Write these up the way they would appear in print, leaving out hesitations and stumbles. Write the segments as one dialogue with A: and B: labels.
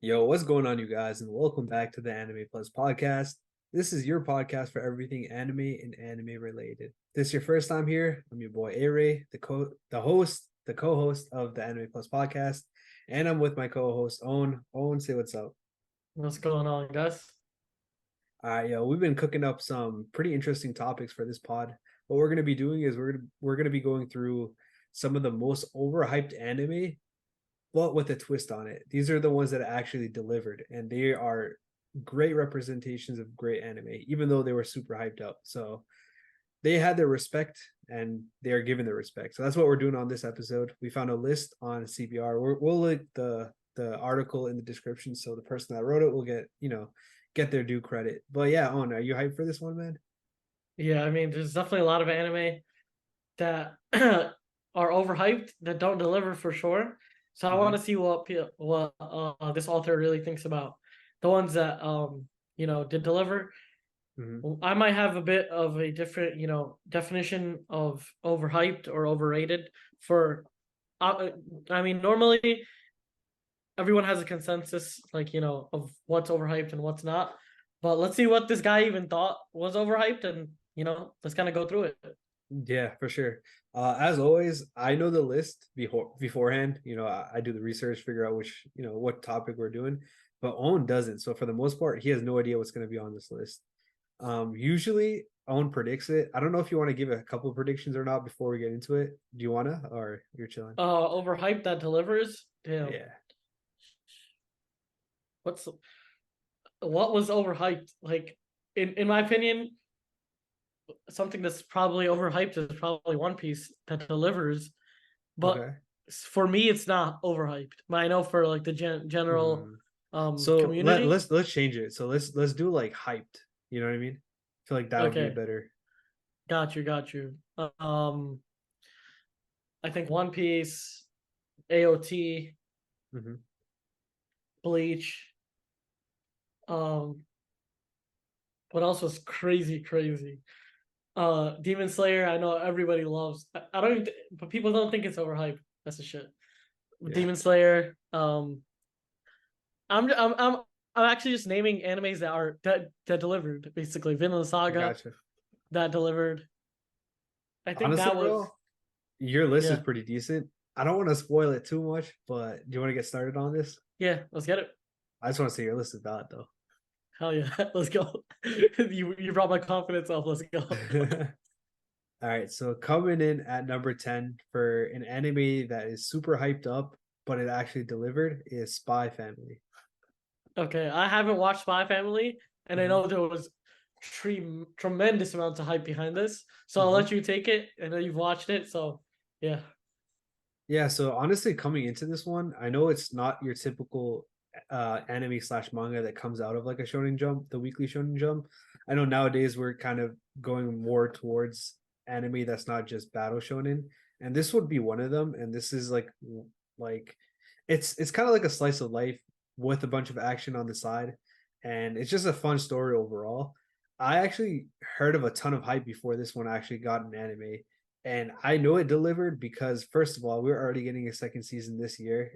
A: Yo, what's going on, you guys, and welcome back to the Anime Plus podcast. This is your podcast for everything anime and anime related. If this is your first time here, I'm your boy Aray, the co-host of the Anime Plus podcast, and I'm with my co-host Owen. Owen, say what's up.
B: What's going on, guys?
A: All right, yo, we've been cooking up some pretty interesting topics for this pod. What we're gonna be doing is we're gonna be going through some of the most overhyped anime but with a twist on it. These are the ones that actually delivered, and they are great representations of great anime, even though they were super hyped up. So they had their respect, and they are given their respect. So that's what we're doing on this episode. We found a list on CBR. We'll link the article in the description, so the person that wrote it will get their due credit. But yeah, Owen, are you hyped for this one, man?
B: Yeah, I mean, there's definitely a lot of anime that are overhyped that don't deliver for sure. So I want to
A: Mm-hmm.
B: see what this author really thinks about the ones that did deliver.
A: Mm-hmm.
B: I might have a bit of a different definition of overhyped or overrated for. I mean, normally everyone has a consensus of what's overhyped and what's not. But let's see what this guy even thought was overhyped, and let's kind of go through it.
A: Yeah, for sure. As always, I know the list beforehand. I do the research, figure out what topic we're doing, but Owen doesn't. So for the most part, he has no idea what's going to be on this list. Usually Owen predicts it. I don't know if you want to give a couple of predictions or not before we get into it. Do you wanna, or you're chilling?
B: Overhyped that delivers. Damn.
A: Yeah.
B: What's what was overhyped? Like in my opinion, something that's probably overhyped is probably One Piece that delivers. But
A: Okay.
B: for me, it's not overhyped. But I know for like the general
A: Hmm. So
B: community.
A: let's change it. So let's do like hyped. You know what I mean? I feel like that would be
B: Okay,
A: better.
B: got you. I think One Piece, AOT,
A: Hmm.
B: Bleach. Um, what else was crazy? Demon Slayer. I know everybody loves. I don't, even, but people don't think it's overhyped. That's the shit.
A: Yeah.
B: Demon Slayer. I'm I'm I'm I'm actually just naming animes that delivered. Basically, Vinland Saga
A: Gotcha.
B: that delivered. I think
A: Honestly,
B: that was
A: bro, your list is
B: yeah
A: pretty decent. I don't want to spoil it too much, but do you want to get started on this?
B: yeah. Let's get it.
A: I just want to say your list is valid though.
B: Hell yeah, let's go. You brought my confidence up. Let's go.
A: All right, so coming in at number 10 for an anime that is super hyped up, but it actually delivered is Spy Family.
B: Okay, I haven't watched Spy Family, and I
A: Hmm.
B: know there was tremendous amounts of hype behind this. So I'll let
A: Hmm.
B: you take it. I know you've watched it, so yeah.
A: Yeah, so honestly, coming into this one, I know it's not your typical anime slash manga that comes out of like a Shonen Jump, the weekly Shonen Jump. I know nowadays we're kind of going more towards anime that's not just battle shonen, and this would be one of them. And this is like it's kind of like a slice of life with a bunch of action on the side, and it's just a fun story overall. I actually heard of a ton of hype before this one actually got an anime, and I know it delivered because first of all, we're already getting a second season this year.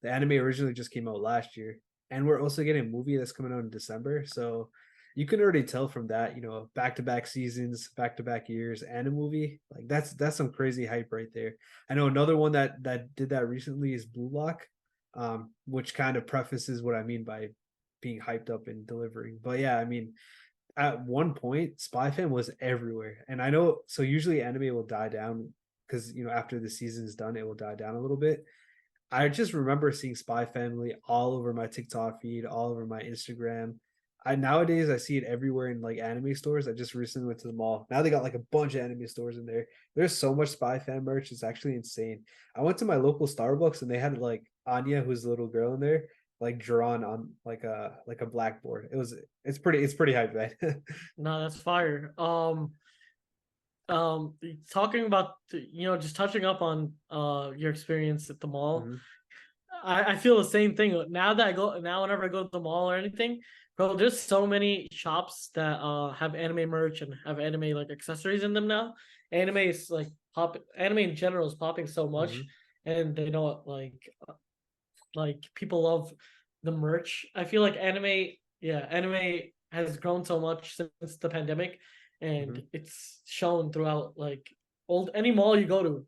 A: The anime originally just came out last year, and we're also getting a movie that's coming out in December. So you can already tell from that, back to back seasons, back to back years, and a movie. Like that's some crazy hype right there. I know another one that did that recently is Blue Lock, which kind of prefaces what I mean by being hyped up and delivering. But yeah, I mean, at one point, Spy Fam was everywhere, and I know so. Usually, anime will die down because after the season is done, it will die down a little bit. I just remember seeing Spy Family all over my TikTok feed, all over my Instagram. I nowadays I see it everywhere in like anime stores. I just recently went to the mall. Now they got like a bunch of anime stores in there. There's so much Spy Fan merch. It's actually insane. I went to my local Starbucks and they had like Anya, who's the little girl in there, like drawn on like a blackboard. It's pretty hype, man.
B: No, that's fire. Talking about just touching up on your experience at the mall.
A: Hmm.
B: I feel the same thing now. Whenever I go to the mall or anything, bro, there's so many shops that have anime merch and have anime like accessories in them now. Anime is like pop. Anime in general is popping so much,
A: Hmm.
B: and they know like people love the merch. I feel like anime has grown so much since the pandemic, and
A: Hmm.
B: it's shown throughout like old any mall you go to,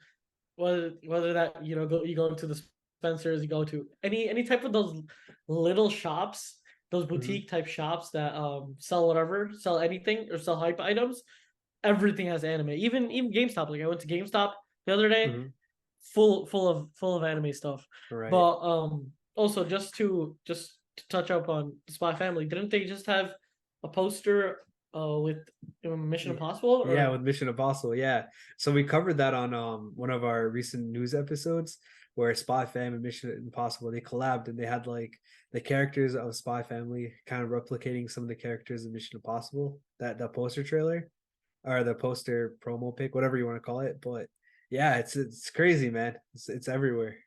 B: whether that you go into the Spencers, you go to any type of those little shops, those
A: Hmm.
B: boutique type shops that sell whatever, sell anything or sell hype items. Everything has anime. Even GameStop. Like I went to GameStop the other day,
A: Hmm.
B: full of anime stuff.
A: Right.
B: But also just to touch up on the Spy Family, didn't they just have a poster with Mission
A: Y-
B: Impossible
A: Yeah,
B: or
A: with Mission Impossible. Yeah. So we covered that on one of our recent news episodes where Spy Fam and Mission Impossible they collabed and they had like the characters of Spy Family kind of replicating some of the characters of Mission Impossible. That poster trailer or the poster promo pic, whatever you want to call it. But yeah, it's crazy, man. It's everywhere.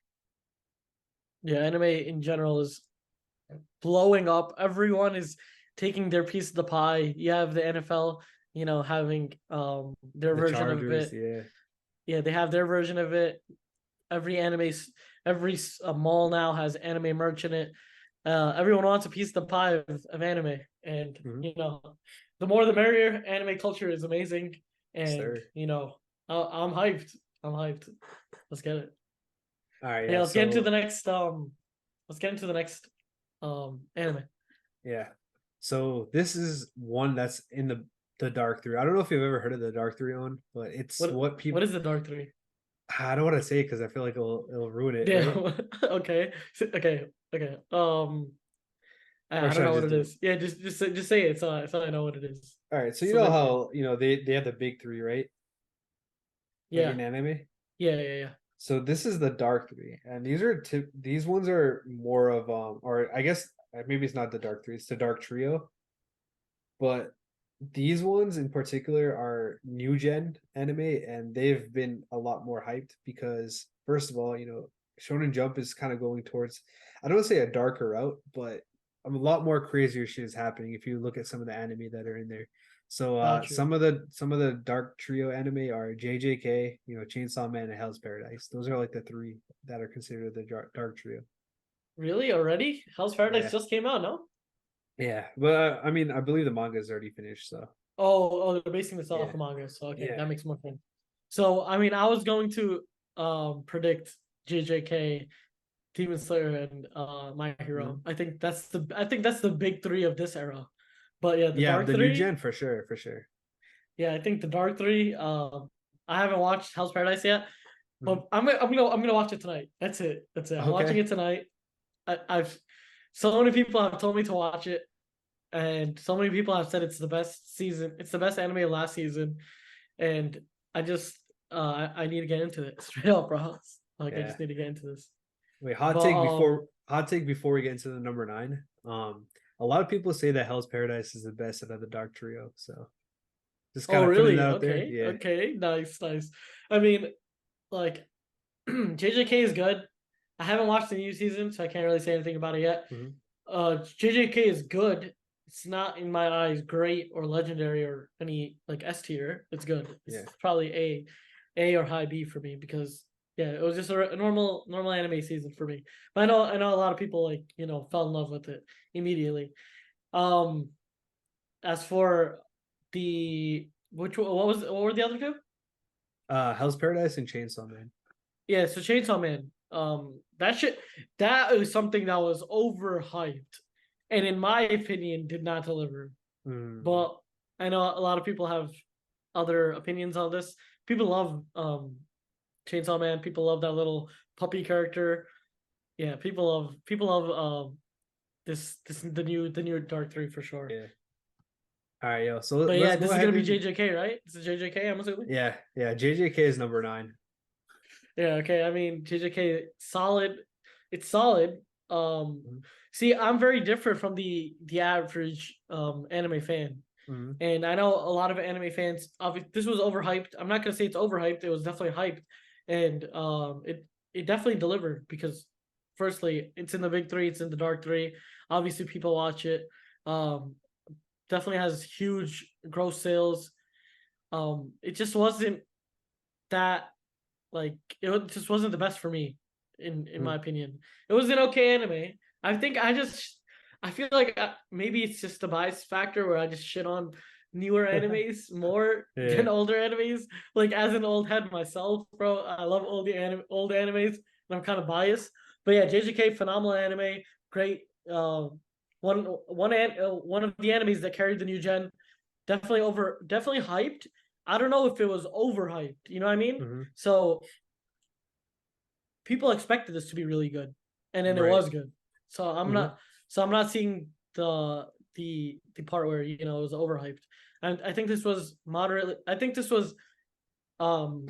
B: yeah, anime in general is blowing up. Everyone is taking their piece of the pie. You have the NFL, having their
A: The
B: version of
A: Chargers,
B: it.
A: yeah.
B: Yeah, they have their version of it. Every anime, every mall now has anime merch in it. Everyone wants a piece of the pie of anime, and
A: Hmm.
B: the more the merrier. Anime culture is amazing, and
A: Sir.
B: I'm hyped. I'm hyped. Let's get it.
A: All right,
B: Hey,
A: yeah.
B: let's get into the
A: So
B: next. Let's get into the next anime.
A: yeah. So this is one that's in the Dark Three. I don't know if you've ever heard of the Dark Three on, but it's what
B: What
A: people
B: is the Dark Three?
A: I don't want to say because I feel like it'll ruin it,
B: Yeah.
A: right?
B: Okay. Okay.
A: Or
B: I don't
A: should I
B: know what
A: just
B: it
A: do it?
B: is. Yeah, just say it so I know what it is.
A: All right. So you
B: So
A: know
B: then, yeah.
A: how they have the big three, right? Like
B: Yeah.
A: in anime.
B: Yeah.
A: So this is the Dark Three, and these ones are more of or I guess maybe it's not the Dark Three, it's the Dark Trio. But these ones in particular are new gen anime, and they've been a lot more hyped because first of all, Shonen Jump is kind of going towards I don't want to say a darker route, but a lot more crazier shit is happening if you look at some of the anime that are in there. So
B: Got you.
A: some of the Dark Trio anime are JJK, Chainsaw Man and Hell's Paradise. Those are like the three that are considered the Dark Trio.
B: Really? Already? Hell's Paradise
A: Yeah.
B: just came out, no?
A: Yeah. But I mean, I believe the manga is already finished, so
B: Oh, they're basing this off
A: yeah.
B: the manga. So okay,
A: Yeah.
B: that makes more sense. So I mean, I was going to predict JJK, Demon Slayer, and My Hero.
A: Mhm.
B: I think that's the big three of this era. But yeah, the
A: Yeah,
B: Dark
A: the new
B: Three.
A: gen for sure, for sure.
B: Yeah, I think the Dark Three. I haven't watched Hell's Paradise yet,
A: Mhm.
B: but I'm gonna watch it tonight. That's it. That's it. I'm watching
A: Okay.
B: it tonight. I've so many people have told me to watch it, and so many people have said it's the best season. It's the best anime of last season, and I just I need to get into it straight up, bro. Like I
A: Yeah.
B: just need to get into this.
A: Wait,
B: But
A: hot take before we get into the number nine. A lot of people say that Hell's Paradise is the best out of the Dark Trio. So just
B: oh
A: kind of putting that
B: really?
A: out there.
B: Okay,
A: Yeah.
B: okay, nice. I mean, like JJK is good. I haven't watched the new season, so I can't really say anything about it yet.
A: Mhm.
B: JJK is good. It's not in my eyes great or legendary or any like S tier. It's good. It's
A: Yeah.
B: probably A or high B for me because yeah, it was just a normal anime season for me. But I know a lot of people like fell in love with it immediately. Um, as for the what were the other two?
A: Hell's Paradise and Chainsaw Man.
B: Yeah, so Chainsaw Man. That is something that was overhyped, and in my opinion, did not deliver.
A: Mm,
B: But I know a lot of people have other opinions on this. People love Chainsaw Man. People love that little puppy character. Yeah, people love this the new Dark Three for sure.
A: yeah. All right, yo. So
B: But
A: let's
B: yeah,
A: go
B: this is
A: ahead
B: gonna be
A: and
B: JJK, right? This is JJK, I'm assuming.
A: yeah, yeah. JJK is number nine.
B: Yeah, okay. I mean, JJK solid. It's solid.
A: Mhm.
B: See, I'm very different from the average anime fan.
A: Mhm.
B: And I know a lot of anime fans this was overhyped. I'm not gonna say it's overhyped, it was definitely hyped. And it definitely delivered because firstly, it's in the big three, it's in the dark three. Obviously people watch it. Um Definitely has huge gross sales. It just wasn't that like just wasn't the best for me in my
A: Mhm.
B: opinion. It was an okay anime. I think I feel like maybe it's just the bias factor where I just shit on newer animes more than
A: Yeah.
B: older animes. Like as an old head myself, bro, I love old animes, and I'm kind of biased. But yeah, JJK, phenomenal anime, great. One of the animes that carried the new gen, definitely hyped. I don't know if it was overhyped. You know what I mean?
A: Hmm.
B: So people expected this to be really good, and then it
A: Right.
B: was good. So I'm
A: Hmm.
B: not so I'm not seeing the part where it was overhyped. And I think this was moderately. I think this was um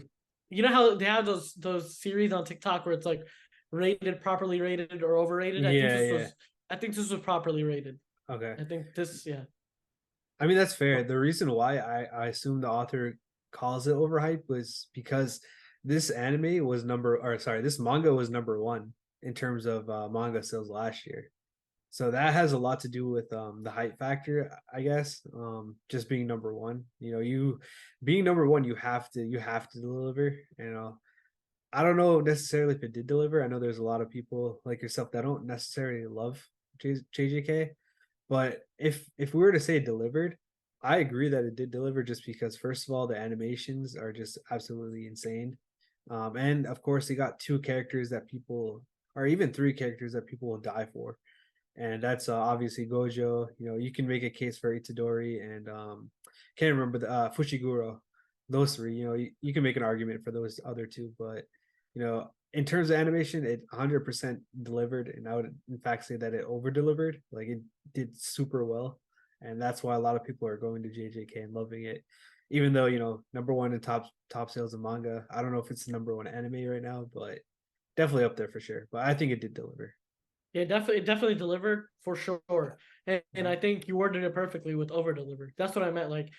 B: you know how they have those series on TikTok where it's like rated, properly rated, or overrated.
A: Yeah, yeah.
B: I think this was properly rated.
A: Okay.
B: I think this yeah.
A: I mean, that's fair. The reason why I assume the author calls it overhyped was because this anime was number, or sorry, this manga was number one in terms of manga sales last year. So that has a lot to do with the hype factor, I guess. Just being number one. You being number one, you have to deliver. I don't know necessarily if it did deliver. I know there's a lot of people like yourself that don't necessarily love JJK, but if we were to say it delivered, I agree that it did deliver just because first of all the animations are just absolutely insane. And of course they got two characters that people or even three characters that people will die for. And that's obviously Gojo. You can make a case for Itadori and can't remember the Fushiguro. Those three, you can make an argument for those other two, but in terms of animation, it 100% delivered, and I would in fact say that it over delivered. Like it did super well, and that's why a lot of people are going to JJK and loving it. Even though number one in top sales of manga, I don't know if it's the number one anime right now, but definitely up there for sure. But I think it did deliver.
B: Yeah, definitely delivered for sure. And I
A: Mhm.
B: think you worded it perfectly with over delivered. That's what I meant. Like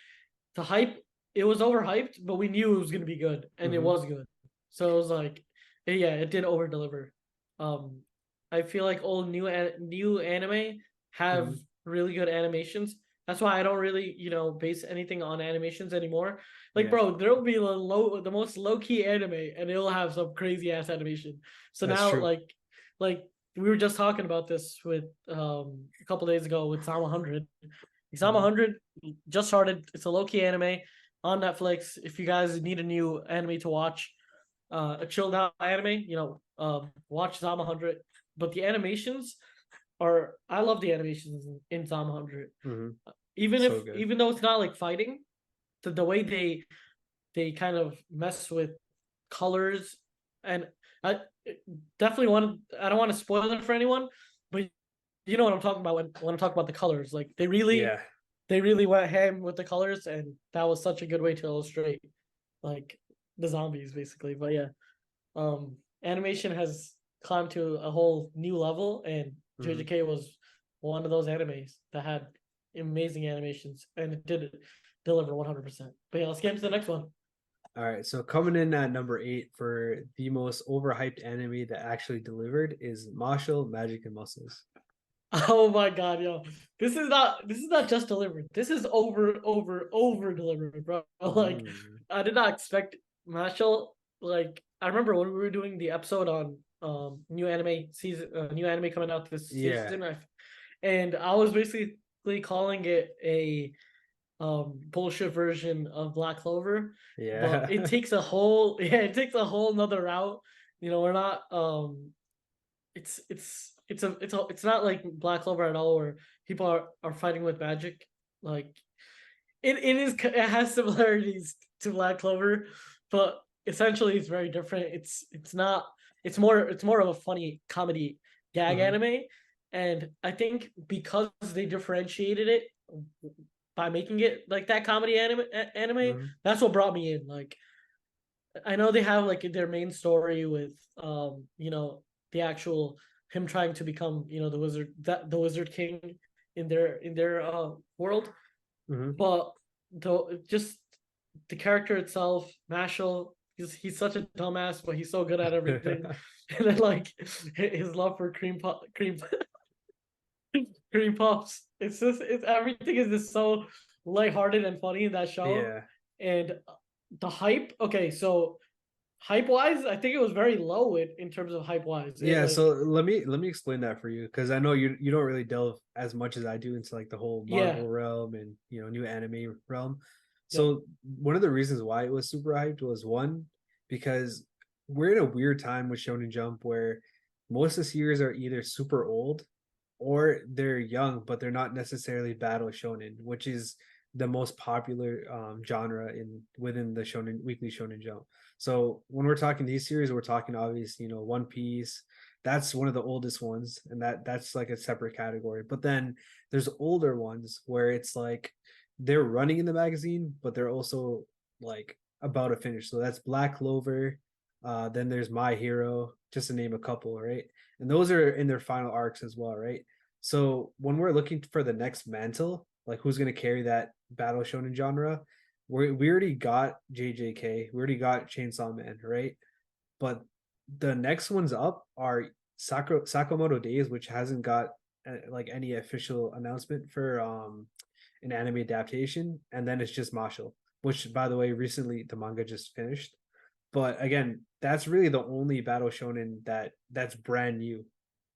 B: the hype, it was overhyped, but we knew it was gonna be good, and it
A: Mhm.
B: was good. So it was like, yeah, it did over deliver. Um, I feel like all new anime have
A: Mhm.
B: really good animations. That's why I don't really, base anything on animations anymore. Like,
A: Yeah,
B: bro, there will be the most low key anime, and it'll have some crazy ass animation. So
A: that's
B: now,
A: true.
B: like we were just talking about this with a couple days ago with Psalm 100. Exam
A: Mhm.
B: 100 just started. It's a low key anime on Netflix. If you guys need a new anime to watch, a chilled out anime, watch Zama 100. But the animations I love the animations in Zama 100.
A: Mhm.
B: Even
A: So
B: if
A: good.
B: even though it's not like fighting, the way they kind of mess with colors, and I definitely want. I don't want to spoil it for anyone, but you know what I'm talking about when I'm talking about the colors. Like
A: Yeah.
B: they really went ham with the colors, and that was such a good way to illustrate like the zombies basically. But yeah, animation has climbed to a whole new level, and
A: Mhm.
B: JJK was one of those animes that had amazing animations, and it did deliver 100%. But yeah, let's get into the next one.
A: All right, so coming in at number eight for the most overhyped anime that actually delivered is Martial Magic and Muscles.
B: Oh my god, yo. This is not just delivered. This is over delivered, bro. Like
A: Mm.
B: I did not expect Marshall. Like I remember when we were doing the episode on new anime coming out this
A: Yeah,
B: season, and I was basically calling it a bullshit version of Black Clover, but it
A: yeah.
B: takes a whole yeah, it takes a whole nother route. We're not it's not like Black Clover at all where people are fighting with magic. Like it has similarities to Black Clover, but essentially it's very different. It's not it's more of a funny comedy gag
A: Hmm.
B: anime. And I think because they differentiated it by making it like that comedy anime,
A: Hmm.
B: that's what brought me in. Like I know they have like their main story with the actual him trying to become, the wizard king in their world.
A: Hmm.
B: But just the character itself, Mashal, he's such a dumbass, but he's so good at everything. And then like his love for cream puffs. It's everything is just so lighthearted and funny in that show.
A: Yeah.
B: And the hype. Okay, so hype wise, I think it was very low in terms of hype wise. It
A: Yeah, so
B: like
A: let me explain that for you because I know you don't really delve as much as I do into like the whole
B: yeah,
A: Marvel realm and new anime realm.
B: yep,
A: So one of the reasons why it was super hyped was one because we're in a weird time with Shonen Jump where most of the series are either super old or they're young, but they're not necessarily battle shonen, which is the most popular genre in within the shonen weekly shonen jump. So when we're talking these series, we're talking obviously One Piece. That's one of the oldest ones, and that's like a separate category. But then there's older ones where it's like they're running in the magazine, but they're also like about to finish. So that's Black Clover. Then there's My Hero, just to name a couple, right? And those are in their final arcs as well, right? So when we're looking for the next mantle, like who's going to carry that battle shonen genre, we already got JJK, we already got Chainsaw Man, right? But the next ones up are Sakamoto Days, which hasn't got like any official announcement for an anime adaptation, and then it's just Marshall, which by the way, recently the manga just finished. But again, that's really the only battle shonen that's brand new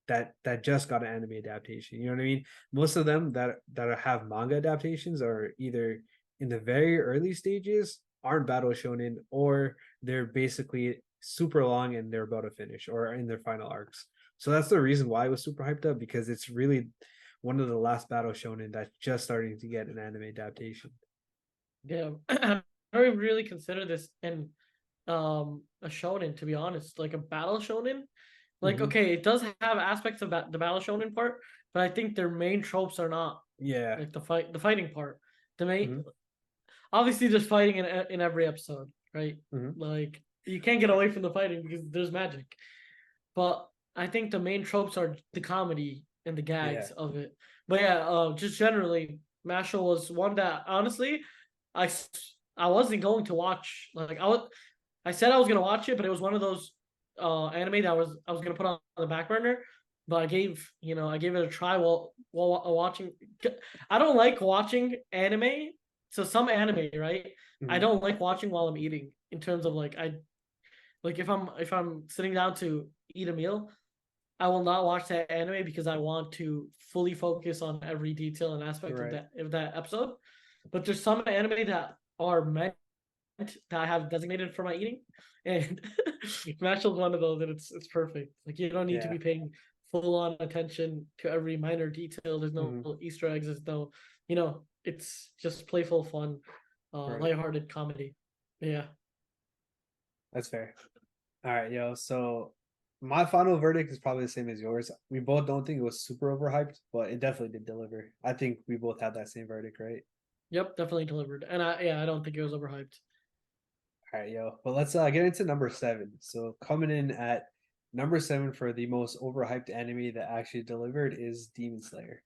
A: that just got an anime adaptation. You know what I mean? Most of them that have manga adaptations are either in the very early stages, aren't battle shonen, or they're basically super long and they're about to finish or in their final arcs. So that's the reason why it was super hyped up because it's really one of the last battle shonen that's just starting to get an anime adaptation.
B: yeah. I don't really consider this in a shonen, to be honest, like a battle shonen. Like,
A: Mm-hmm.
B: okay, it does have aspects of the battle shonen part, but I think their main tropes are not
A: Yeah.
B: like the fighting part. The main,
A: Mm-hmm.
B: obviously, there's fighting in every episode, right?
A: Mm-hmm.
B: Like, you can't get away from the fighting because there's magic. But I think the main tropes are the comedy and the
A: Yeah.
B: gags of it. But yeah, just generally, Mashal was one that honestly, I I wasn't going to watch. Like I said I was gonna watch it, but it was one of those anime that I was gonna put on the back burner. But I gave it a try while watching. I don't like watching anime. So some anime, right? I
A: Mm-hmm.
B: don't like watching while I'm eating. In terms of like like if I'm sitting down to eat a meal, I will not watch that anime because I want to fully focus on every detail and aspect
A: Right.
B: of that episode. But there's some anime that are meant that I have designated for my eating, and Mashal is one of those, and it's perfect. Like you don't need to
A: Yeah.
B: be paying full on attention to every minor detail. There's no
A: Mm-hmm.
B: Easter eggs. There's no, it's just playful, fun,
A: Right.
B: lighthearted comedy. Yeah.
A: That's fair. All right, yo. So my final verdict is probably the same as yours. We both don't think it was super overhyped, but it definitely did deliver. I think we both had that same verdict, right?
B: Yep, definitely delivered. And I don't think it was overhyped.
A: All right, yo. But let's get into number seven. So coming in at number seven for the most overhyped anime that actually delivered is Demon Slayer.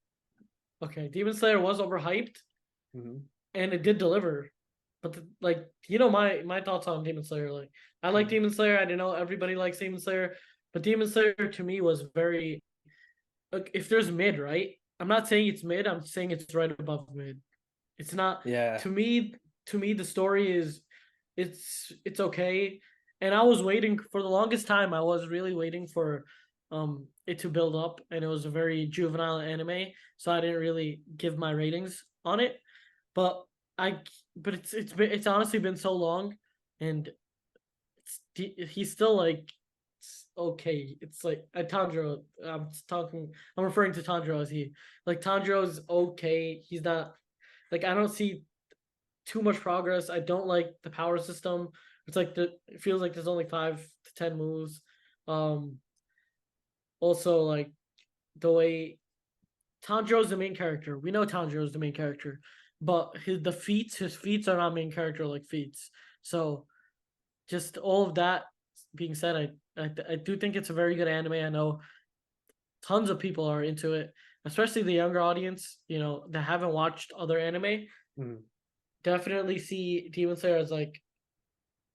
B: Okay, Demon Slayer was overhyped,
A: Mm-hmm.
B: and it did deliver. But my thoughts on Demon Slayer. Like I like
A: Mm-hmm.
B: Demon Slayer. I didn't know everybody likes Demon Slayer, but Demon Slayer to me was very. Like, if there's mid, right? I'm not saying it's mid. I'm saying it's right above mid. It's not
A: Yeah.
B: to me. To me, the story is it's okay. And I was waiting for the longest time. I was really waiting for it to build up, and it was a very juvenile anime, so I didn't really give my ratings on it. But I but it's honestly been so long, and he's still like it's okay. It's like Tanjiro. I'm referring to Tanjiro as he. Like Tanjiro's okay. He's not like I don't see too much progress. I don't like the power system. It's like it feels like there's only 5 to 10 moves. Um Also like the way Tanjiro's the main character. We know Tanjiro's the main character, but his feats are not main character like feats. So just all of that being said, I do think it's a very good anime. I know tons of people are into it, especially the younger audience, that haven't watched other anime.
A: Mm-hmm.
B: Definitely see Demon Slayer as like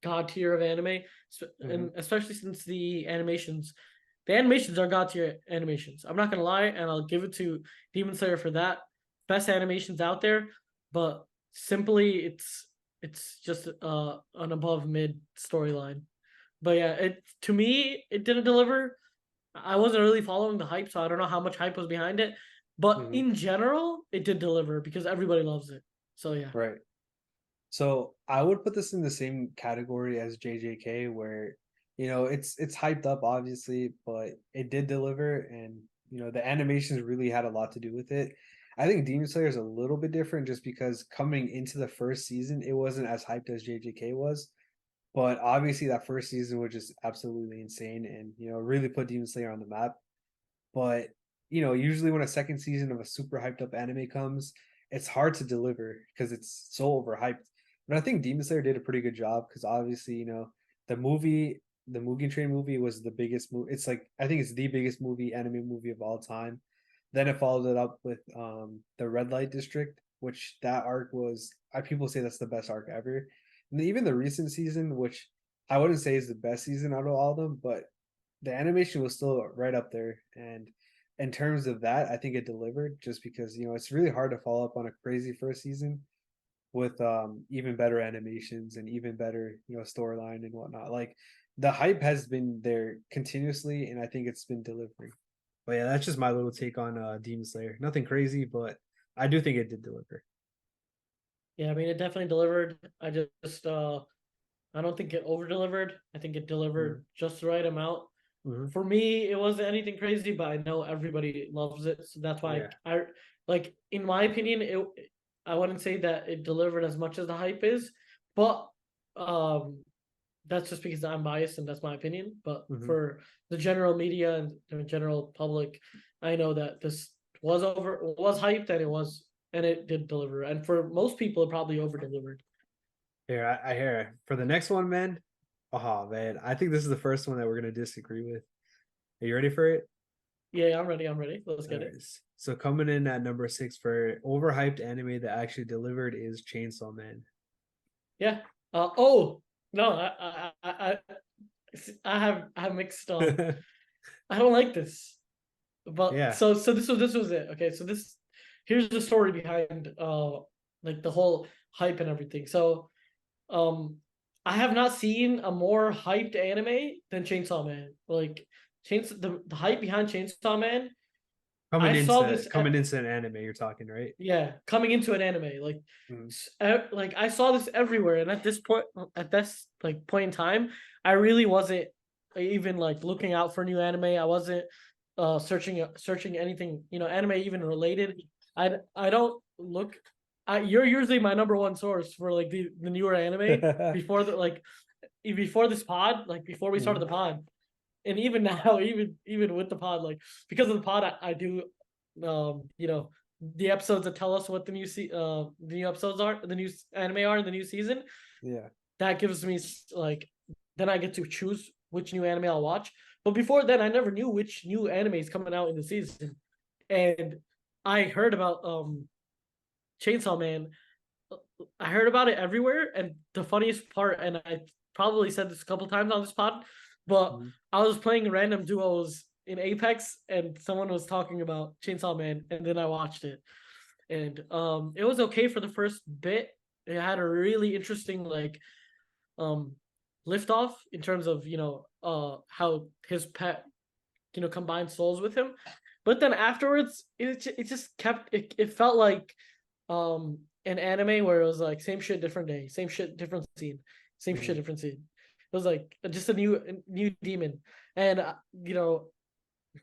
B: god tier of anime,
A: Mm-hmm.
B: and especially since the animations are god tier animations. I'm not gonna lie, and I'll give it to Demon Slayer for that. Best animations out there, but simply it's just an above mid storyline. But yeah, it to me it didn't deliver. I wasn't really following the hype, so I don't know how much hype was behind it. But
A: Mhm.
B: in general, it did deliver because everybody loves it. So yeah.
A: Right. So I would put this in the same category as JJK, where it's hyped up obviously, but it did deliver, and the animations really had a lot to do with it. I think Demon Slayer is a little bit different just because coming into the first season, it wasn't as hyped as JJK was. But obviously that first season was just absolutely insane and really put Demon Slayer on the map. But usually when a second season of a super hyped up anime comes, it's hard to deliver because it's so overhyped. But I think Demon Slayer did a pretty good job because obviously, the movie, the Mugen Train movie was the biggest movie. It's like I think it's the biggest anime movie of all time. Then it followed it up with the Red Light District, which that arc was people say that's the best arc ever. And even the recent season, which I wouldn't say is the best season out of all of them, but the animation was still right up there. And in terms of that, I think it delivered just because, it's really hard to follow up on a crazy first season with even better animations and even better, storyline and whatnot. Like the hype has been there continuously, and I think it's been delivering. But yeah, that's just my little take on Demon Slayer. Nothing crazy, but I do think it did deliver.
B: Yeah, I mean it definitely delivered. I don't think it over delivered. I think it
A: Mm-hmm.
B: delivered just the right amount.
A: Mm-hmm.
B: For me, it wasn't anything crazy, but I know everybody loves it. So that's why
A: Yeah.
B: I like in my opinion, I wouldn't say that it delivered as much as the hype is, but um that's just because I'm biased and that's my opinion. But
A: Mm-hmm.
B: for the general media and the general public, I know that this was hyped and it did deliver. And for most people, it probably over delivered.
A: Here, I hear it. For the next one, man. Oh man, I think this is the first one that we're gonna disagree with. Are you ready for it?
B: Yeah, I'm ready. I'm ready. Let's
A: All
B: get
A: right.
B: it.
A: So coming in at number 6 for overhyped anime that actually delivered is Chainsaw Man.
B: Yeah. Oh no, I have mixed. I don't like this. But
A: Yeah.
B: so this was it. Okay, so this here's the story behind like the whole hype and everything. So um I have not seen a more hyped anime than Chainsaw Man. Like the hype behind Chainsaw Man. I
A: Coming
B: saw
A: into
B: this
A: coming into an anime, you're talking, right?
B: yeah, coming into an anime like
A: Mhm.
B: like I saw this everywhere, and at this like point in time, I really wasn't even like looking out for new anime. I wasn't searching anything, anime even related. I don't look. You're usually my number one source for like the newer anime before the like before this pod, like before we started
A: Mhm.
B: the pod, and even now, even with the pod, like because of the pod, I do, the episodes that tell us what the new episodes are, the new anime are in the new season.
A: Yeah.
B: That gives me like, then I get to choose which new anime I'll watch. But before then, I never knew which new anime is coming out in the season, and I heard about Chainsaw Man. I heard about it everywhere, and the funniest part, and I probably said this a couple times on this pod, but
A: Mhm.
B: I was playing random duos in Apex, and someone was talking about Chainsaw Man, and then I watched it, and it was okay for the first bit. It had a really interesting like um lift off in terms of how his pet combined souls with him, but then afterwards it just it felt like an anime where it was like same shit different day, same shit different scene, same shit
A: Mhm.
B: different scene. It was like just a new demon. And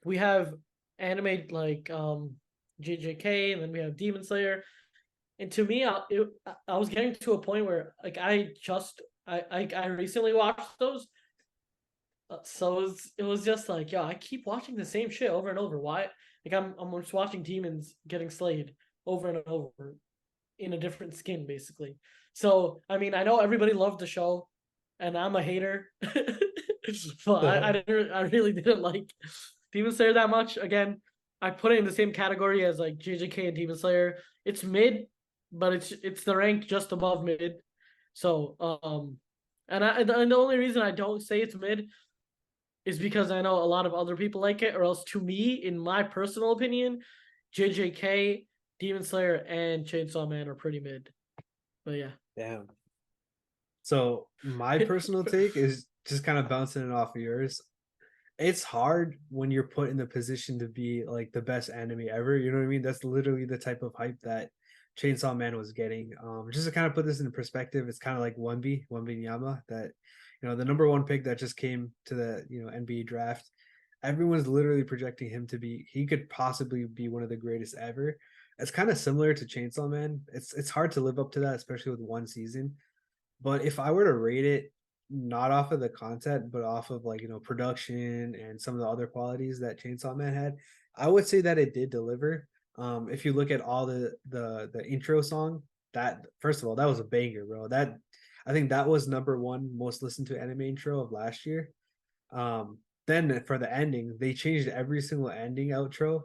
B: we have anime like JJK, and then we have Demon Slayer. And to me, I was getting to a point where like I recently watched those. So it was just like, yo, I keep watching the same shit over and over. Why? Like I'm just watching demons getting slayed over and over in a different skin, basically. So I mean, I know everybody loved the show, and I'm a hater, but I really didn't like Demon Slayer that much. Again, I put it in the same category as like JJK and Demon Slayer. It's mid, but it's the rank just above mid. So and the only reason I don't say it's mid is because I know a lot of other people like it, or else to me, in my personal opinion, JJK, Demon Slayer, and Chainsaw Man are pretty mid. But yeah.
A: Damn. So my personal take is just kind of bouncing it off of yours. It's hard when you're put in the position to be like the best anime ever. You know what I mean? That's literally the type of hype that Chainsaw Man was getting. Just to kind of put this into perspective, it's kind of like Wemby Nyama, that the number one pick that just came to the NBA draft. Everyone's literally projecting him to be. He could possibly be one of the greatest ever. It's kind of similar to Chainsaw Man. It's hard to live up to that, especially with one season. But if I were to rate it not off of the content, but off of like production and some of the other qualities that Chainsaw Man had, I would say that it did deliver. If you look at all the intro song, that first of all, that was a banger, bro. That I think that was number one most listened to anime intro of last year. Then for the ending, they changed every single ending outro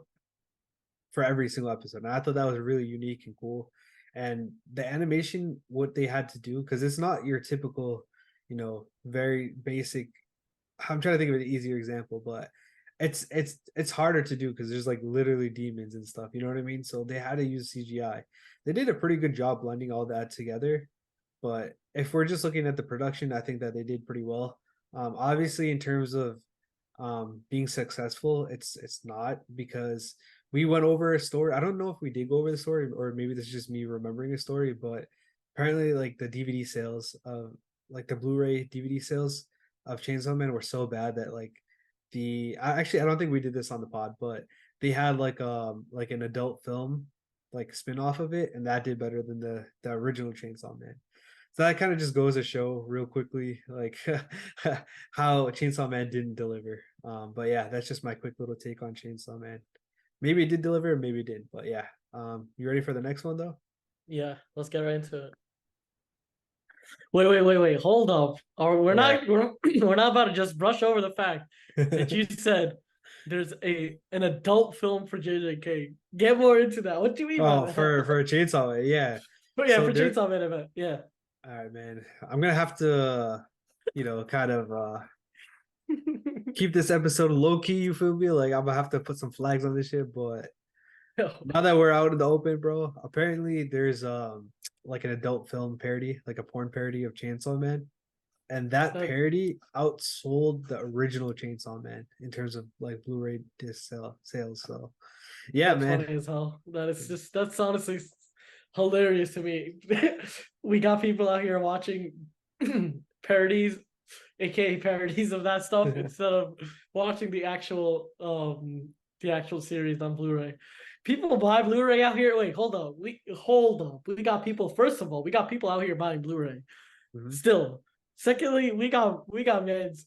A: for every single episode. And I thought that was really unique and cool. And the animation, what they had to do, because it's not your typical, very basic. I'm trying to think of an easier example, but it's harder to do because there's like literally demons and stuff. You know what I mean? So they had to use CGI. They did a pretty good job blending all that together. But if we're just looking at the production, I think that they did pretty well. Obviously, in terms of being successful, it's not because we went over a story. I don't know if we did go over the story, or maybe this is just me remembering a story, but apparently like the DVD sales of like the Blu-ray DVD sales of Chainsaw Man were so bad that like I don't think we did this on the pod, but they had like an adult film like spin-off of it, and that did better than the original Chainsaw Man. So that kind of just goes to show real quickly like how Chainsaw Man didn't deliver. But yeah, that's just my quick little take on Chainsaw Man. Maybe it did deliver, maybe it didn't. But yeah. You ready for the next one though?
B: Yeah, let's get right into it. Wait. Hold up. Or we're
A: Yeah.
B: not we're not about to just brush over the fact that you said there's an adult film for JJK. Get more into that. What do you mean by
A: Oh,
B: that?
A: for a Chainsaw Man, yeah.
B: But yeah,
A: So
B: for
A: there.
B: Chainsaw Man event. Yeah.
A: All right, man. I'm gonna have to, kind of keep this episode low key. You feel me? Like I'm gonna have to put some flags on this shit. But now that we're out in the open, bro, apparently there's like an adult film parody, like a porn parody of Chainsaw Man, and that
B: That,
A: parody outsold the original Chainsaw Man in terms of like Blu-ray disc sales. So yeah,
B: that's
A: man.
B: funny as hell. That's honestly hilarious to me. We got people out here watching parodies, aka parodies of that stuff, instead of watching the actual series on Blu-ray. People buy Blu-ray out here. Wait, hold up. Hold up. We got people. First of all, we got people out here buying Blu-ray.
A: Mhm.
B: Still. Secondly, we got mans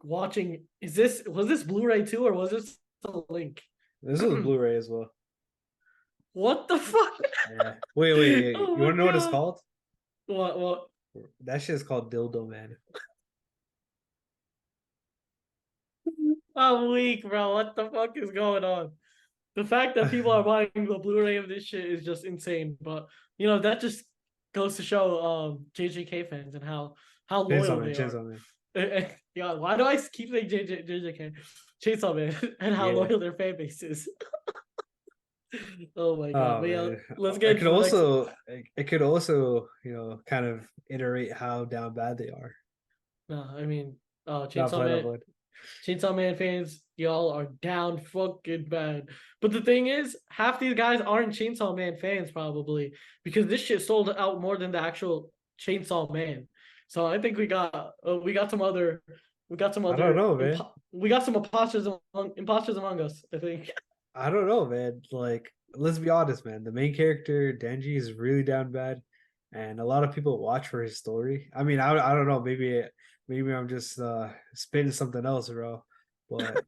B: watching. Was this Blu-ray too, or was this a link?
A: This was Blu-ray as well.
B: What the fuck?
A: Yeah. Wait.
B: Oh
A: You want
B: my
A: to know what it's
B: god.
A: called?
B: What?
A: That shit is called Dildo Man.
B: I'm weak, bro. What the fuck is going on? The fact that people are buying the Blu-ray of this shit is just insane. But that just goes to show JJK fans and how
A: Chainsaw
B: loyal
A: Man,
B: they are.
A: Chainsaw Man.
B: Yeah, why do I keep saying JJK? Chainsaw Man and how
A: Yeah.
B: loyal their fan base is. Oh my god.
A: Oh
B: But yeah,
A: man.
B: let's get into the next.
A: It could also, kind of iterate how down bad they are.
B: No, I mean,
A: Not
B: Chainsaw
A: playing
B: Man.
A: up.
B: Chainsaw Man fans, y'all are down fucking bad. But the thing is, half these guys aren't Chainsaw Man fans probably because this shit sold out more than the actual Chainsaw Man. So I think we got some other
A: I don't know, man.
B: we got some imposters among us. I think.
A: I don't know, man. Like, let's be honest, man. The main character, Denji, is really down bad, and a lot of people watch for his story. I mean, I don't know. Maybe I'm just spitting something else, bro. But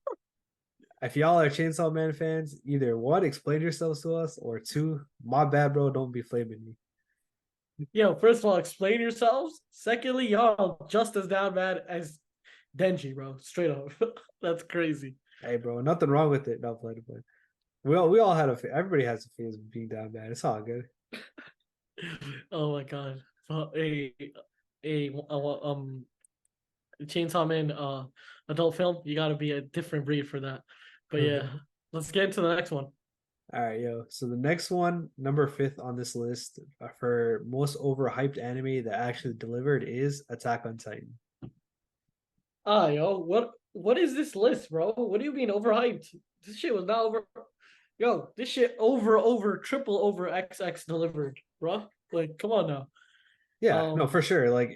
A: if y'all are Chainsaw Man fans, either one, explain yourselves to us, or two, my bad, bro. Don't be flaming me.
B: Yo, first of all, explain yourselves. Secondly, y'all just as down bad as Denji, bro. Straight up. That's crazy.
A: Hey, bro, nothing wrong with it. Not playing, but we all had everybody has a phase of being down bad. It's all good.
B: Oh my god. A Chainsaw Man adult film, you gotta be a different breed for that. But yeah, let's get into the next one.
A: All right, yo. So the next one, number fifth on this list for most overhyped anime that actually delivered is Attack on Titan.
B: Ah, yo, what is this list, bro? What do you mean overhyped? This shit was not over. Yo, this shit over triple over XX delivered, bro. Like, come on now.
A: Yeah, no,
B: Um,
A: for sure. Like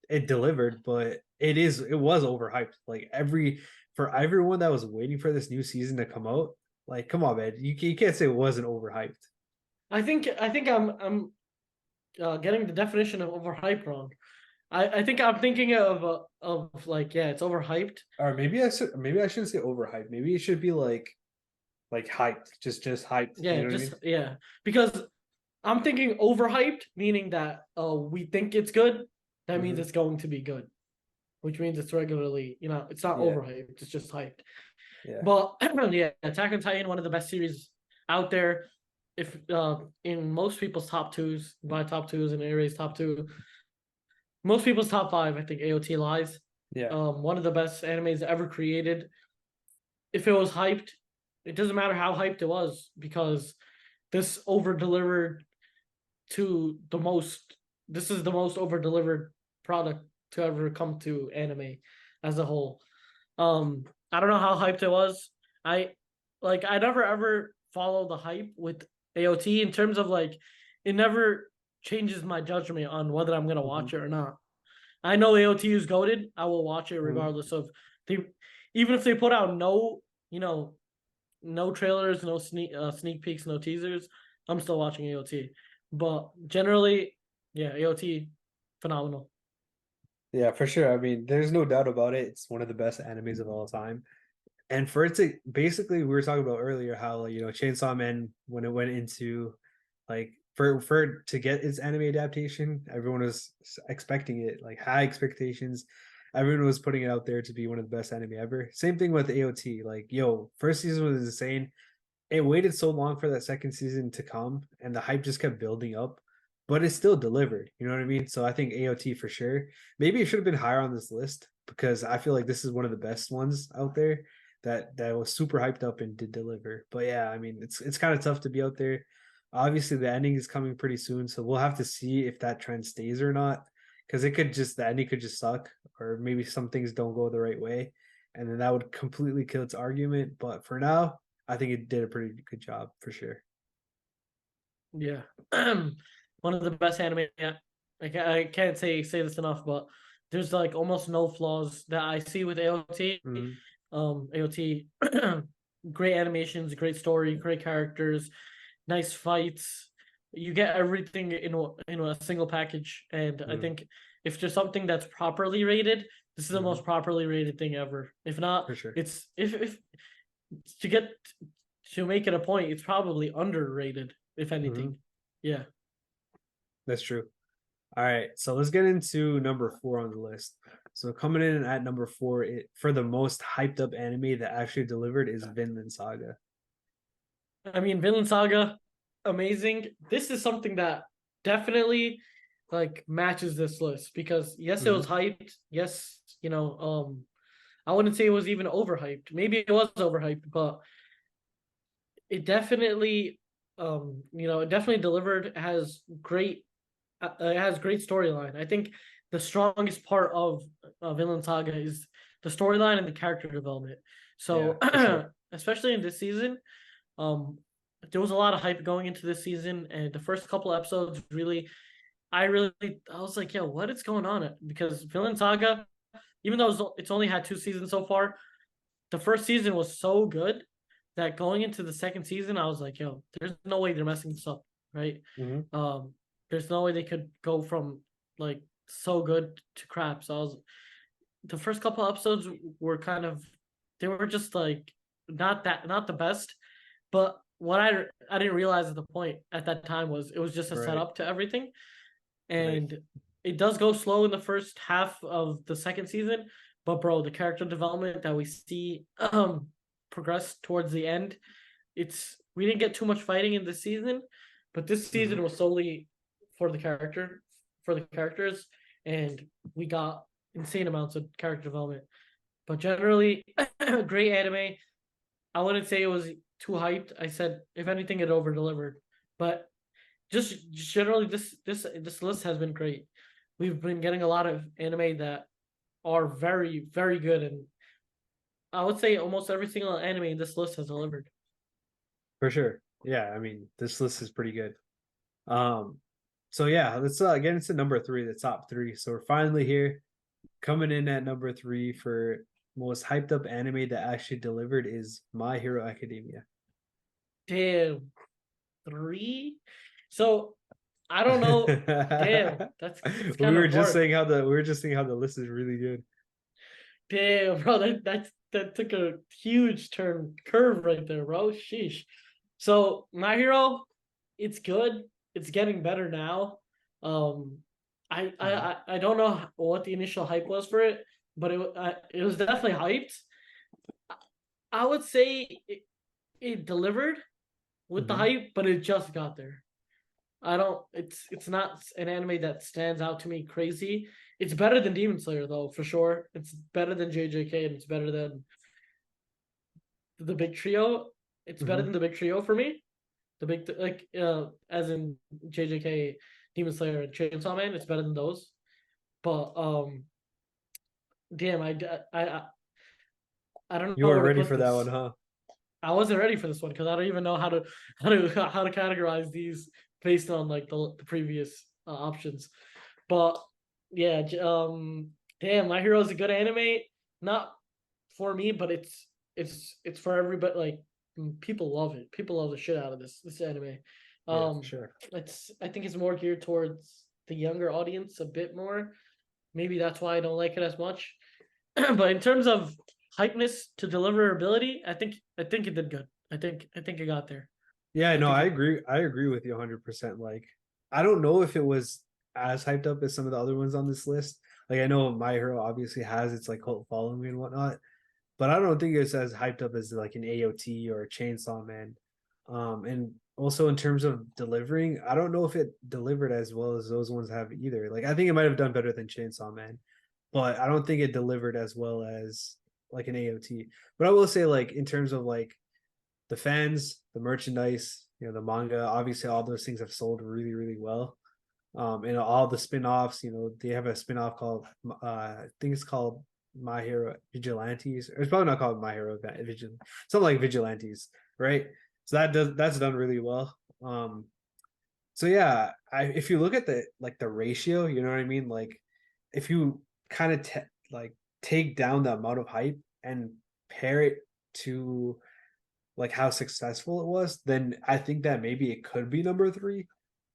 A: it delivered, but it was overhyped. Like for everyone that was waiting for this new season to come out, like come on, man, you can't say it wasn't overhyped.
B: I think I'm getting the definition of overhyped wrong. I think I'm thinking of like, yeah, it's overhyped.
A: Or maybe I shouldn't say overhyped. Maybe it should be like hyped, just hyped. You
B: Yeah,
A: know what I
B: just
A: mean?
B: yeah, because I'm thinking overhyped, meaning that we think it's good. That means
A: Hmm.
B: it's going to be good, which means it's regularly, it's not
A: Yeah,
B: overhyped, it's just hyped.
A: yeah.
B: But yeah, Attack on Titan, one of the best series out there. If in most people's top twos, my top twos and Aray's top two, most people's top five, I think AOT lies.
A: Yeah.
B: One of the best animes ever created. If it was hyped, it doesn't matter how hyped it was because this over delivered to the most. This is the most over delivered product to ever come to anime as a whole. I don't know how hyped it was. I never ever follow the hype with AOT in terms of like it never changes my judgment on whether I'm gonna
A: Hmm.
B: watch it or not. I know AOT is goaded. I will watch it
A: Hmm.
B: regardless of they, even if they put out no trailers, no sneak peeks, no teasers. I'm still watching AOT. But generally, yeah, AOT phenomenal.
A: Yeah, for sure. I mean, there's no doubt about it. It's one of the best animes of all time. And for it to basically, we were talking about earlier how Chainsaw Man when it went into like for it to get its anime adaptation, everyone was expecting it like high expectations. Everyone was putting it out there to be one of the best anime ever. Same thing with AOT. Like, yo, first season was insane. It waited so long for that second season to come, and the hype just kept building up, but it still delivered. You know what I mean? So I think AOT for sure. Maybe it should have been higher on this list because I feel like this is one of the best ones out there that was super hyped up and did deliver. But yeah, I mean, it's kind of tough to be out there. Obviously, the ending is coming pretty soon, so we'll have to see if that trend stays or not. Because the ending could just suck, or maybe some things don't go the right way, and then that would completely kill its argument. But for now, I think it did a pretty good job for sure.
B: Yeah. One of the best anime. Yeah. I can't say this enough, but there's like almost no flaws that I see with AOT.
A: Mhm.
B: AOT, great animations, great story, great characters, nice fights. You get everything in a single package, and I
A: Mhm.
B: think if there's something that's properly rated, this is the most
A: Mhm.
B: properly rated thing ever. If not,
A: For sure.
B: it's if to get to make it a point, it's probably underrated, if
A: Mhm.
B: anything. Yeah.
A: That's true. All right, so let's get into number 4 on the list. So coming in at number 4, for the most hyped up anime that actually delivered is Vinland Saga.
B: I mean, Vinland Saga, amazing. This is something that definitely like matches this list because yes, it was
A: Mhm.
B: hyped. Yes, I wouldn't say it was even overhyped. Maybe it was overhyped, but it definitely it definitely delivered. It has great storyline. I think the strongest part of Vinland Saga is the storyline and the character development.
A: Yeah,
B: So
A: for sure.
B: especially in this season, um, there was a lot of hype going into this season, and the first couple episodes really, I was like, yo, what is going on? Because Vinland Saga, even though it's only had 2 seasons so far, the first season was so good that going into the second season, I was like, yo, there's no way they're messing this up, right?
A: Mhm.
B: Um, there's no way they could go from like so good to crap. So the first couple episodes were they were just like not the best, but what I didn't realize at the point at that time was it was just a
A: Right.
B: setup to everything,
A: Right.
B: and it does go slow in the first half of the second season, but bro, the character development that we see progress towards the end, we didn't get too much fighting in this season, but this season
A: Mhm.
B: was solely for the characters, and we got insane amounts of character development. But generally, great anime. I wouldn't say it was too hyped. I said if anything, it over delivered. But just generally, this list has been great. We've been getting a lot of anime that are very, very good, and I would say almost every single anime in this list has delivered.
A: For sure. Yeah, I mean, this list is pretty good. Um, so yeah, let's get into number three, the top three. So we're finally here. Coming in at number three for most hyped up anime that actually delivered is My Hero Academia.
B: Damn, three. So I don't know. Damn, that's
A: We
B: kind
A: were
B: of
A: just
B: hard.
A: saying how the list is really good.
B: Damn, bro, that took a huge turn curve right there, bro. Sheesh. So My Hero, it's good. It's getting better now. Um,
A: Mhm.
B: I don't know what the initial hype was for it, but it was definitely hyped. I would say it delivered with the
A: Mhm.
B: hype, but it just got there. I don't. It's not an anime that stands out to me crazy. It's better than Demon Slayer though, for sure. It's better than JJK, and it's better than the big trio. It's better than
A: Mhm.
B: the big trio for me. The big like as in JJK, Demon Slayer, and Chainsaw Man. It's better than those. But damn, I don't
A: You
B: know
A: weren't
B: where to
A: ready
B: put
A: for that one,
B: this.
A: huh?
B: I wasn't ready for this one because I don't even know how to categorize these based on like the previous options. But yeah, damn, My Hero is a good anime. Not for me, but it's for everybody. Like people love it. People love the shit out of this anime.
A: Yeah, for sure.
B: It's I think it's more geared towards the younger audience a bit more. Maybe that's why I don't like it as much. But in terms of hypeness to deliverability, I think it did good. I think it got there.
A: Yeah,
B: I
A: no,
B: think
A: I
B: it
A: agree. I agree with you 100%. Like, I don't know if it was as hyped up as some of the other ones on this list. Like, I know My Hero obviously has its like cult following and whatnot, but I don't think it's as hyped up as like an AOT or a Chainsaw Man. And also in terms of delivering, I don't know if it delivered as well as those ones have either. Like, I think it might have done better than Chainsaw Man, but I don't think it delivered as well as like an AOT. But I will say, like, in terms of like the fans, the merchandise, the manga, obviously all those things have sold really, really well. And all the spin-offs, they have a spin-off called I think it's called My Hero Vigilantes. Or it's probably not called My Hero something like Vigilantes, right? So that's done really well. So yeah, if you look at the ratio, you know what I mean? Like if you kind of like take down the amount of hype and pair it to like how successful it was, then I think that maybe it could be number three,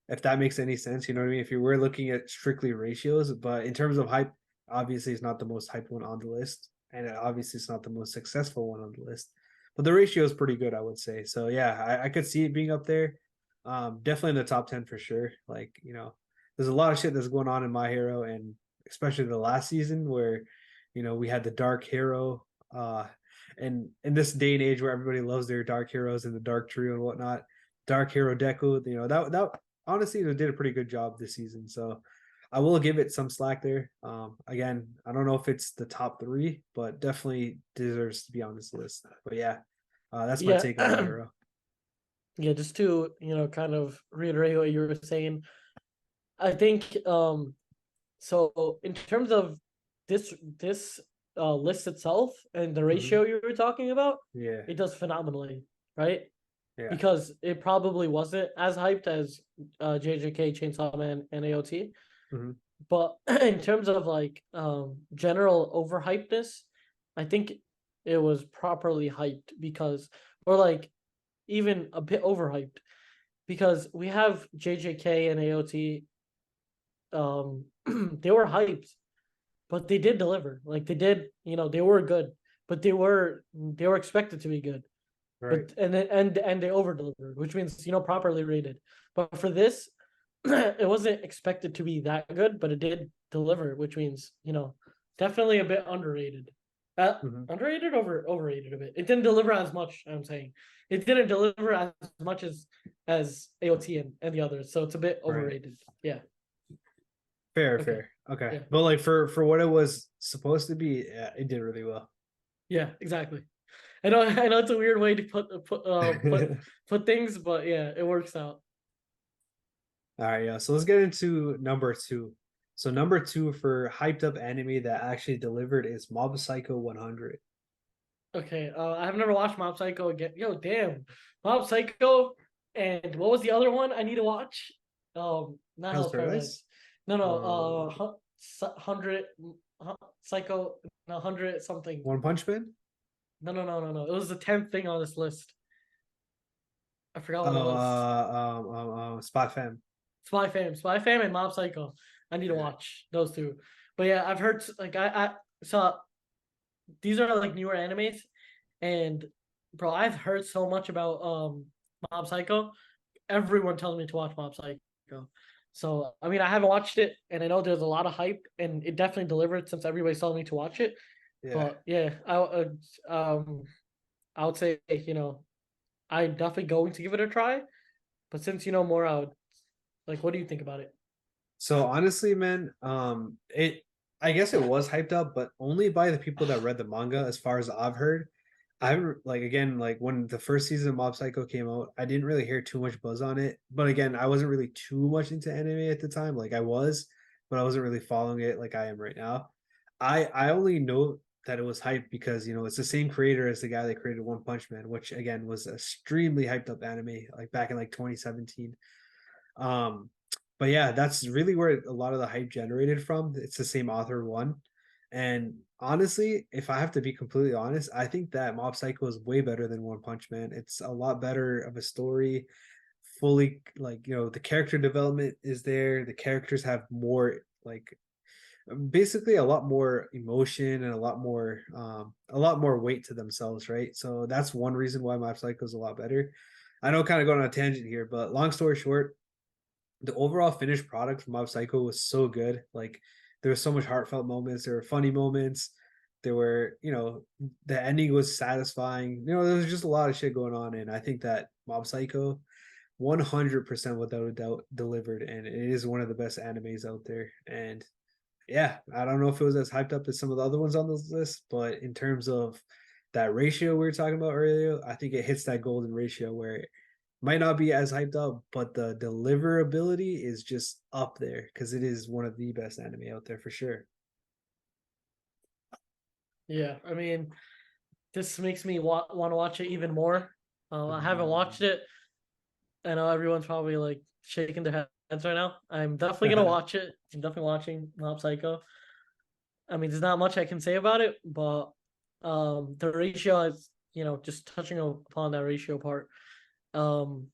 A: if that makes any sense. You know what I mean? If you were looking at strictly ratios, but in terms of hype, obviously it's not the most hyped one on the list, and obviously it's not the most successful one on the list. But the ratio is pretty good, I would say. So yeah, I could see it being up there. Definitely in the top 10 for sure. Like, there's a lot of shit that's going on in My Hero, and especially the last season where, we had the Dark Hero. And in this day and age where everybody loves their dark heroes and the dark trio and whatnot, Dark Hero Deku, that honestly they did a pretty good job this season. So I will give it some slack there. Again, I don't know if it's the top three, but definitely deserves to be on this list. But yeah, that's my
B: yeah.
A: take on My Hero.
B: Yeah, just to, kind of reiterate what you were saying, I think so in terms of this list itself and the
A: Mhm.
B: ratio you were talking about,
A: Yeah,
B: it does phenomenally, right?
A: yeah.
B: Because it probably wasn't as hyped as JJK, Chainsaw Man, and AOT.
A: Mhm.
B: But in terms of like general overhypedness, I think it was properly hyped because, or like even a bit overhyped because we have JJK and AOT. They were hyped, but they did deliver. Like they did, they were good, but they were expected to be good.
A: Right.
B: But and they over delivered, which means properly rated. But for this, it wasn't expected to be that good, but it did deliver, which means definitely a bit underrated.
A: Mhm.
B: Underrated, overrated a bit. It didn't deliver as much. I'm saying it didn't deliver as much as AOT and the others, so it's a bit
A: Right.
B: overrated. Yeah.
A: Fair,
B: Okay.
A: fair. Okay.
B: Yeah.
A: But like for what it was supposed to be, yeah, it did really well.
B: Yeah. Exactly. I know it's a weird way to put things, but yeah, it works out.
A: All right, yeah. So let's get into number two. So number two for hyped up anime that actually delivered is Mob Psycho 100.
B: Okay, I've never watched Mob Psycho again. Yo, damn, Mob Psycho, and what was the other one I need to watch? Not
A: Hell's
B: Hell's
A: Paradise.
B: Paradise. No, no,
A: Um,
B: hundred, Psycho, no, hundred something.
A: One Punch Man.
B: No, no, no, no, no. It was the 10th thing on this list. I forgot what it
A: Oh,
B: was.
A: Spot Fam.
B: Spy Fam, and Mob Psycho. I need to
A: Yeah.
B: watch those two. But yeah, I've heard like I so these are like newer animes, and bro, I've heard so much about Mob Psycho. Everyone tells me to watch Mob Psycho. So I mean, I haven't watched it, and I know there's a lot of hype, and it definitely delivered since everybody's telling me to watch it.
A: Yeah.
B: But yeah, I would say I'm definitely going to give it a try. But since you know more, I would like. What do you think about it?
A: So honestly, man, it I guess it was hyped up, but only by the people that read the manga, as far as I've heard. Like again, like when the first season of Mob Psycho came out, I didn't really hear too much buzz on it. But again, I wasn't really too much into anime at the time. Like I was, but I wasn't really following it like I am right now. I only know that it was hyped because it's the same creator as the guy that created One Punch Man, which again was extremely hyped up anime, like back in like 2017. Um, but yeah, that's really where a lot of the hype generated from. It's the same author one. And honestly, if I have to be completely honest, I think that Mob Psycho is way better than One Punch Man. It's a lot better of a story, fully like, the character development is there. The characters have more like basically a lot more emotion and a lot more weight to themselves, right? So that's one reason why Mob Psycho is a lot better. I know kind of going on a tangent here, but long story short, the overall finished product from Mob Psycho was so good. Like there was so much heartfelt moments, there were funny moments, there were, the ending was satisfying. There was just a lot of shit going on, and I think that Mob Psycho 100% without a doubt delivered, and it is one of the best animes out there. And yeah, I don't know if it was as hyped up as some of the other ones on this list, but in terms of that ratio we were talking about earlier, I think it hits that golden ratio where might not be as hyped up, but the deliverability is just up there because it is one of the best anime out there for sure.
B: Yeah, I mean, this makes me want to watch it even more. I haven't watched it. I know everyone's probably like shaking their heads right now. I'm definitely gonna watch it. I'm definitely watching Mob Psycho. I mean, there's not much I can say about it, but the ratio is, just touching upon that ratio part. Um,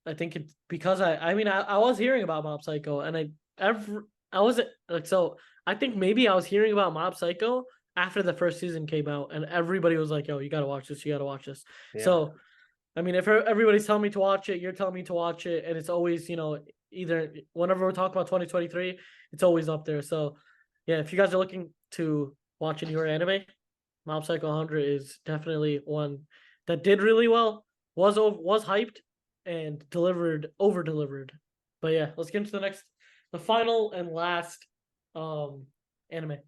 B: I think it's because I mean, I was hearing about Mob Psycho, and I was like, so I think maybe I was hearing about Mob Psycho after the first season came out, and everybody was like, "Yo, you gotta watch this. You gotta watch this."
A: Yeah.
B: So I mean, if everybody's telling me to watch it, you're telling me to watch it, and it's always, either whenever we're talking about 2023, it's always up there. So, yeah, if you guys are looking to watch a newer anime, Mob Psycho 100 is definitely one that did really well, was hyped, and over delivered. But yeah, let's get into the final and last anime.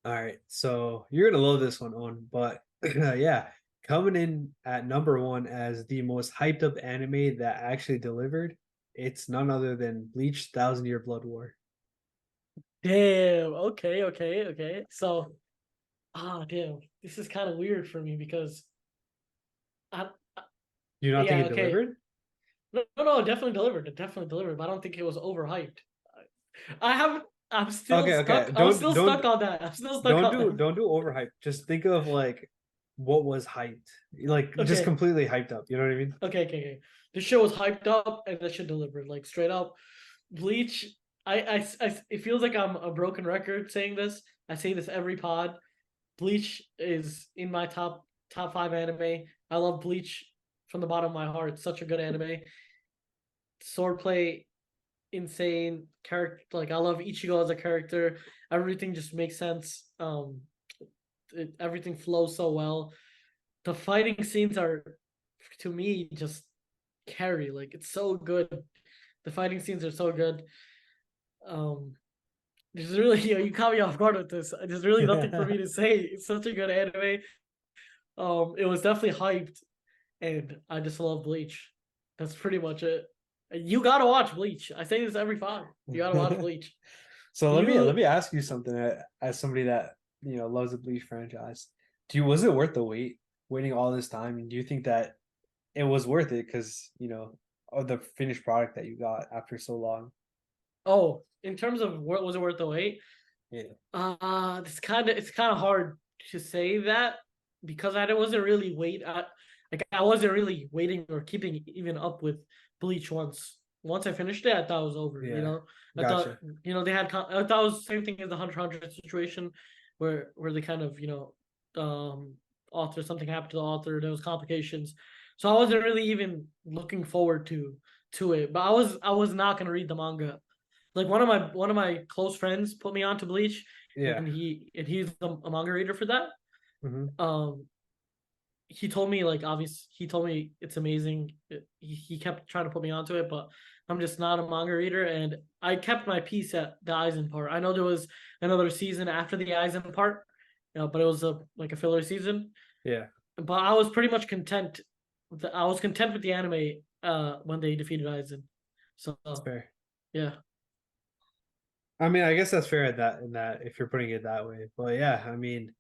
A: All right. So you're gonna love this one, Owen, but yeah, coming in at number one as the most hyped up anime that actually delivered, it's none other than Bleach Thousand Year Blood War.
B: Damn. Okay. Okay. Okay. So, damn, this is kind of weird for me because I,
A: Do you not think
B: yeah,
A: it
B: okay.
A: delivered?
B: No, no, no, it definitely delivered. It definitely delivered, but I don't think it was overhyped. I haven't. I'm still
A: Okay, okay.
B: stuck. I'm
A: Don't
B: still stuck
A: don't
B: on that. I'm still stuck
A: don't
B: on
A: do
B: that.
A: don't do overhype. Just think of like what was hyped. Like just
B: Okay,
A: completely hyped up. You know what I mean?
B: okay, okay, okay. The show was hyped up, and the show delivered. Like straight up, Bleach. It feels like I'm a broken record saying this. I say this every pod. Bleach is in my top five anime. I love Bleach from the bottom of my heart. It's such a good anime. Swordplay, insane character. Like I love Ichigo as a character. Everything just makes sense. Everything flows so well. The fighting scenes are, to me, just carry. Like it's so good. The fighting scenes are so good. Um, there's really you caught me off guard with this. There's really nothing for me to say. It's such a good anime. It was definitely hyped, and I just love Bleach. That's pretty much it. You gotta watch Bleach. I say this every time. You gotta watch Bleach.
A: So let
B: You
A: me ask you something as somebody that loves the Bleach franchise. Was it worth the waiting all this time? And do you think that it was worth it because of the finished product that you got after so long?
B: oh, in terms of what was it worth the wait?
A: Yeah,
B: It's kind of hard to say that because I wasn't really I wasn't really waiting or keeping even up with Bleach once I finished it. I thought it was over.
A: yeah,
B: I thought
A: gotcha.
B: I thought it was the same thing as the Hunter x Hunter situation where they kind of author something happened to the author. There was complications, so I wasn't really even looking forward to it. But I was not gonna read the manga. Like one of my close friends put me on to Bleach,
A: Yeah.
B: and he's a manga reader for that.
A: Hmm.
B: Um, he told me he told me it's amazing. He kept trying to put me onto it, but I'm just not a manga reader, and I kept my peace at the Aizen part. I know there was another season after the Aizen part, but it was like a filler season.
A: Yeah,
B: But I was pretty much content. I was content with the anime when they defeated Aizen. So
A: that's fair.
B: yeah.
A: I mean, I guess that's fair at that in that if you're putting it that way. But yeah, I mean,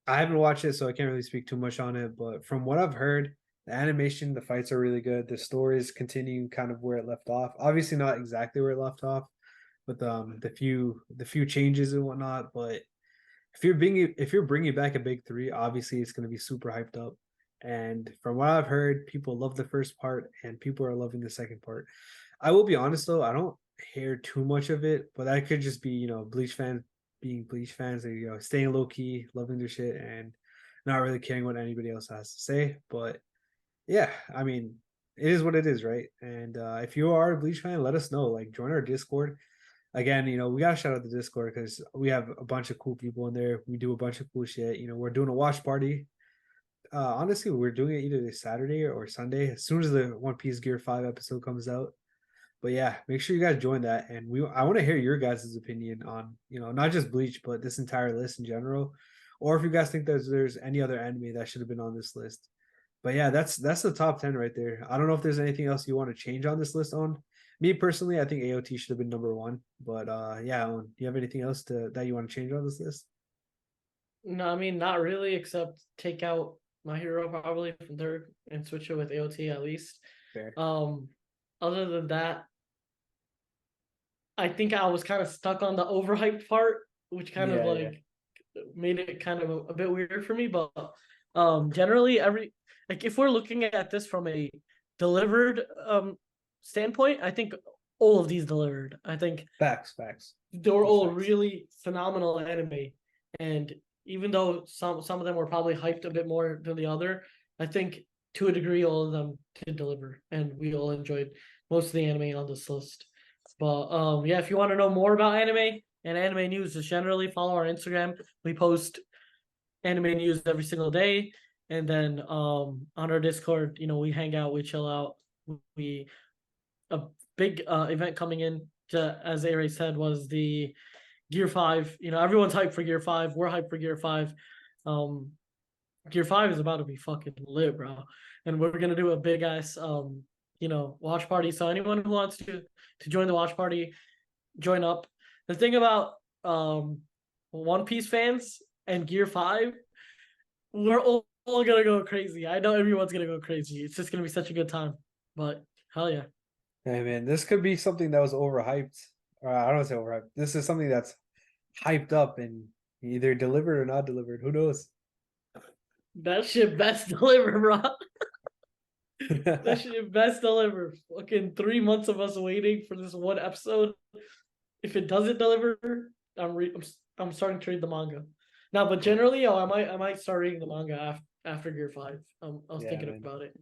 A: I haven't watched it, so I can't really speak too much on it. But from what I've heard, the animation, the fights are really good. The stories continue kind of where it left off. Obviously, not exactly where it left off, with the few changes and whatnot. But if you're bringing back a big three, obviously it's going to be super hyped up. And from what I've heard, people love the first part, and people are loving the second part. I will be honest though, I don't hear too much of it, but that could just be Bleach fans being Bleach fans, and staying low key, loving their shit, and not really caring what anybody else has to say. But yeah, I mean, it is what it is, right? And if you are a Bleach fan, let us know. Like, join our Discord. Again, we gotta shout out the Discord because we have a bunch of cool people in there. We do a bunch of cool shit. We're doing a watch party. Honestly, we're doing it either this Saturday or Sunday as soon as the One Piece Gear 5 episode comes out. But yeah, make sure you guys join that. And I want to hear your guys' opinion on, not just Bleach, but this entire list in general. Or if you guys think there's any other anime that should have been on this list. But yeah, that's the top 10 right there. I don't know if there's anything else you want to change on this list on. Me personally, I think AOT should have been number one. But yeah, Owen, do you have anything else that you want to change on this list?
B: No, I mean not really, except take out My Hero probably from third and switch it with AOT at least.
A: Fair.
B: Um, Other than that, I think I was kind of stuck on the overhyped part, which kind of
A: Yeah, yeah.
B: like made it kind of a bit weird for me. But generally, if we're looking at this from a delivered standpoint, I think all of these delivered. I think
A: Facts, facts.
B: they were
A: Those
B: all
A: facts.
B: really phenomenal anime, and even though some of them were probably hyped a bit more than the other, I think to a degree all of them did deliver, and we all enjoyed most of the anime on this list. But yeah, if you want to know more about anime and anime news, just generally follow our Instagram. We post anime news every single day, and then on our Discord, we hang out, we chill out, we a big event coming in. As Aray said, was the Gear 5. Everyone's hyped for Gear 5. We're hyped for Gear 5. Um, Gear 5 is about to be fucking lit, bro. And we're gonna do a big ass watch party. So anyone who wants to join the watch party, join up. The thing about One Piece fans and Gear 5, we're all gonna go crazy. I know everyone's gonna go crazy. It's just gonna be such a good time. But hell yeah.
A: Hey man, this could be something that was overhyped. I don't want to say overhyped. This is something that's hyped up and either delivered or not delivered. Who knows?
B: That shit best deliver, bro. That shit best deliver. Fucking 3 months of us waiting for this one episode. If it doesn't deliver, I'm starting to read the manga. Now, but generally, I might start reading the manga after Gear 5. I was
A: Yeah,
B: thinking
A: man.
B: about it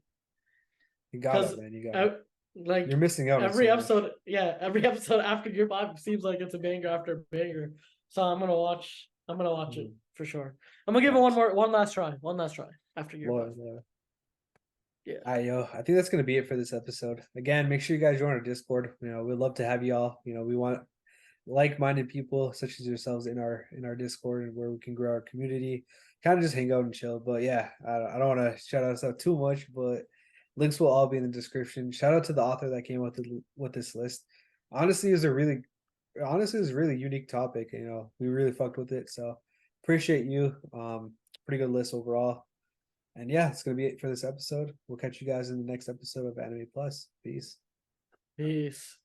A: You got it,
B: because
A: man. You got it.
B: I
A: You're
B: like
A: missing out on
B: every
A: so much.
B: episode. Yeah, every episode after Gear 5 seems like it's a banger after banger. So I'm gonna watch it
A: Mhm.
B: for sure. I'm gonna give it
A: Facts.
B: one last try. One last try after Gear 5.
A: Lord,
B: Yeah.
A: yo, I think that's gonna be it for this episode. Again, make sure you guys join our Discord. We'd love to have y'all. We want like-minded people such as yourselves in our Discord where we can grow our community, kind of just hang out and chill. But yeah, I don't want to shout us out too much, but links will all be in the description. Shout out to the author that came up with this list. Honestly, it was a really honestly, it's a really unique topic. You know, we really fucked with it. So appreciate you. Pretty good list overall. And yeah, it's gonna be it for this episode. We'll catch you guys in the next episode of Anime Plus. Peace.
B: Peace.